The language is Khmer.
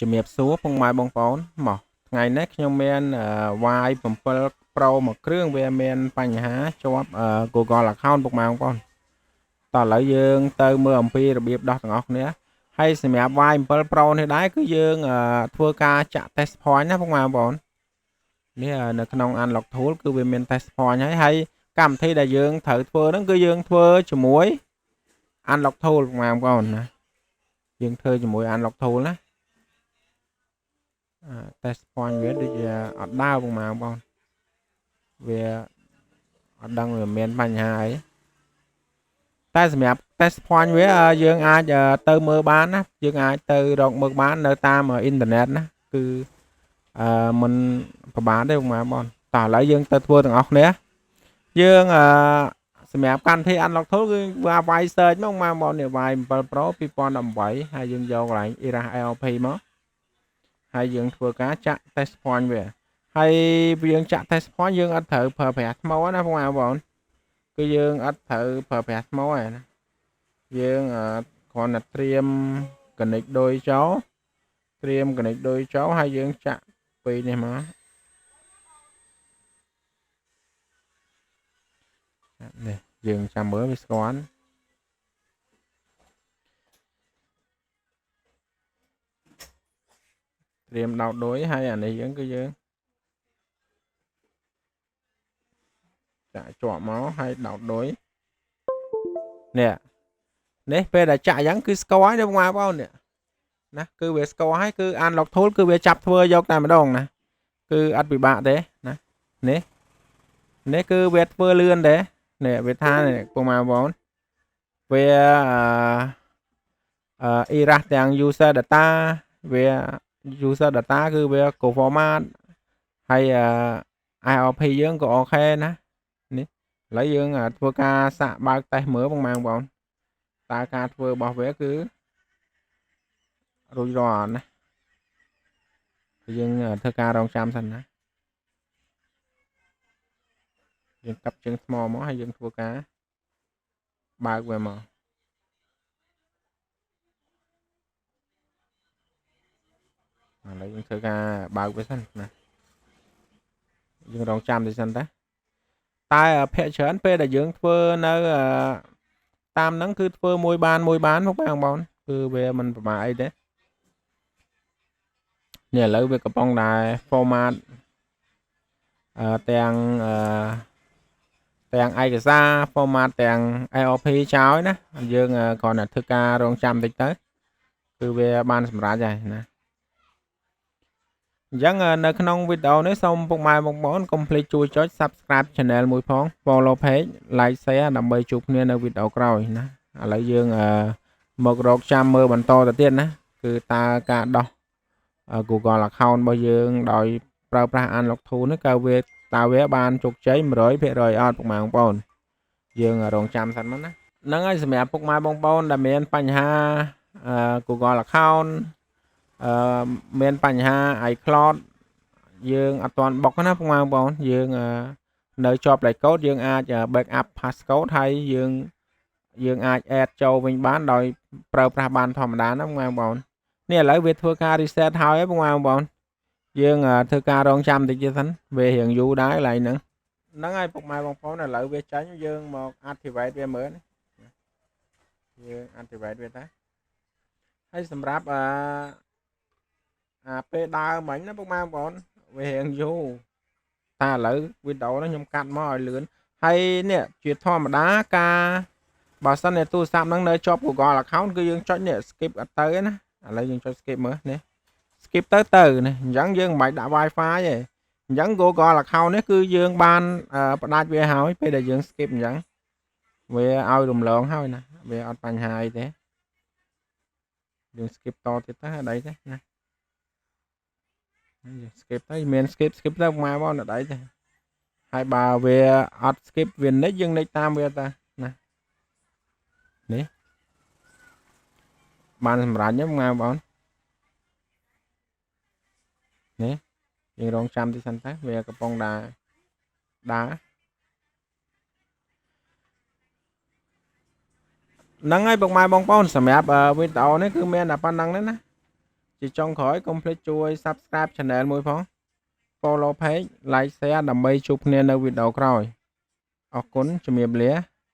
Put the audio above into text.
ជំរាបសួរពុកម៉ែបងប្អូនមកថ្ងៃនេះខ្ញុំមានY7 Pro មួយគ្រឿងវាមានបញ្ហាជាប់Google account ពុកម៉ែបងប្អូនតោះឥឡូវយើងទៅមើលអំពីរបៀបដោះទាំងអស់គ្នាហើយសម្រាប់ Y7 Pro នេះដែរគឺយើងធ្វើការចាក់ test point ណាពុកម៉ែបងប្អូននេះនៅក្នុង Unlock Tool គឺវាមាន test point ហើយកម្មវិធីដែលយើងត្រូវធ្វើហ្នឹងគឺយើងធ្វើជាមួយ Unlock Tool ពុកម៉ែបងប្អូនណាយើងធ្វើជាមួយ Unlock Tool ណាtest point វាដូចជាអត់ដើរពុកម៉ែបងប្អូនវាអត់ដឹងវាមានបញ្ហាអីតែសម្រាប់ test point វាយើងអាចទៅមើលបានណាយើងអាចទៅរកមើលបាននៅតាមអ៊ីនធឺណិតណាគឺមិនប្រហែលទេពុកម៉ែបងប្អូនតោះឥឡូវយើងទៅធ្វើទាំងអស់គ្នាយើងសម្រាប់កម្មវិធី Unlock Tool គឺវាយ search មកម៉ែបងប្អូននេះ Y7 Pro 2018ហើយយើងយកកន្លែង Erase LP មកហើយយើងធ្វើការចាក់ test point វាហើយយើងចាក់ test point យើងអត់ត្រូវប្រើប្រាស់ថ្មណាបងប្អូនគឺយើងអត់ត្រូវប្រើប្រាស់ថ្មទេណាយើងគ្រាន់តែត្រៀម connect ដូចចូលហើយយើងចាក់ពីនេះមកនេះយើងចាំមើលវាស្គាល់ត្រៀមដោតដូចហើយអានេះយើងគឺយើងចាក់ជាប់មកហើយដោតដូចនេះពេលដែលចាក់អញ្ចឹងគឺស្គាល់ហើយបងប្អូននេះណាគឺវាស្គាល់ហើយគឺ Unlock Tool គឺវាចាប់ធ្វើយកតែម្ដងណាគឺអត់ពិបាកទេណានេះគឺវាធ្វើលឿនទេនេះវាថានេះបងប្អូនវាerase ទាំង user data វា user data គឺវា co format ហើយ IOP យើងក៏អូខេណានេះឥឡូវយើងធ្វើការសាកបើកតេស្តមើលបងប្អូនតើការធ្វើរបស់វាគឺរួចរាល់ណាយើងធ្វើការរងចាំសិនណាយើងកាប់ជើងថ្មមកហើយយើងធ្វើការបើកវាមកឥឡូវយើងធ្វើការបើកវាសិនណាយើងរងចាំតិចសិនតែភាគច្រើនពេលដែលយើងធ្វើនៅតាមហ្នឹងគឺធ្វើមួយបានមកបងប្អូនគឺវាមិនប្រមាថអីទេនេះឥឡូវវាកំពុងតែ format ទាំងឯកសារ format ទាំង IOP ចោលណាយើងគ្រាន់តែធ្វើការរងចាំតិចទៅគឺវាបានសម្រាប់ហើយណាអញ្ចឹងនៅក្នុងវីដេអូនេះសូមពុកម៉ែបងប្អូនកុំភ្លេចជួយចុច Subscribe Channel មួយផង Follow Page Like Share ដើម្បីជួបគ្នានៅវីដេអូក្រោយណាឥឡូវយើងមករកចាំមើលបន្តទៅទៀតណាគឺតើការដោះ Google account របស់យើងដោយប្រើប្រាស់ Unlock Tool នេះគឺវាតើវាបានជោគជ័យ 100% អត់ពុកម៉ែបងប្អូនយើងរងចាំសិនមកណាហ្នឹងហើយសម្រាប់ពុកម៉ែបងប្អូនដែលមានបញ្ហា Google account មានបញ្ហា iCloud យើងអត់ទាន់បុកណាពុកម៉ែបងប្អូនយើងនៅជាប់ like code យើងអាច backup passcode ហើយយើងអាច add ចូលវិញបានដោយប្រើប្រាស់បានធម្មតាណាពុកម៉ែបងប្អូននេះឥឡូវវាធ្វើការ reset ហើយពុកម៉ែបងប្អូនយើងធ្វើការរងចាំតិចទៀតសិនវារៀងយូរដែរកន្លែងហ្នឹងហើយពុកម៉ែបងប្អូនឥឡូវវាចាញ់យើងមក activate វាមើលយើង activate វាតាហើយសម្រាប់ពេលដើរមិញណាពុកម៉ែបងប្អូនវារៀងយូរតែឥឡូវវីដេអូនេះខ្ញុំកាត់មកឲ្យលឿនហើយនេះជាធម្មតាការបើសិនជាទូរស័ព្ទហ្នឹងនៅជាប់ Google account គឺយើងចុចនេះ skip អត់ទៅណាឥឡូវយើងចុច skip មើលនេះ skip ទៅនេះអញ្ចឹងយើងមិនបាច់ដាក់ Wi-Fi ទេអញ្ចឹង Google account នេះគឺយើងបានផ្ដាច់វាហើយពេលដែលយើង skip អញ្ចឹងវាឲ្យរំលងហើយណាវាអត់បញ្ហាអីទេយើង skip តទៀតទៅអីទេណាskip ទៅមាន skip ទៅមកបងអត់អីទេហើយបើវាអត់ skip វា nick យើង nick តាមវាតាណានេះបានសម្រាប់ខ្ញុំមកបងនេះយើងរងចាំតិចសិនទៅវាកំពុងដើរហ្នឹងហើយពុកម៉ែបងប្អូនសម្រាប់វីដេអូនេះគឺមានតែប៉ុណ្្នឹងទេណា ជាចុងក្រោយកុំភ្លេចជួយ Subscribe Channel មួយផង Follow Page Like Share ដើម្បីជួបគ្នានៅវីដេអូក្រោយអរគុណជំរាបលា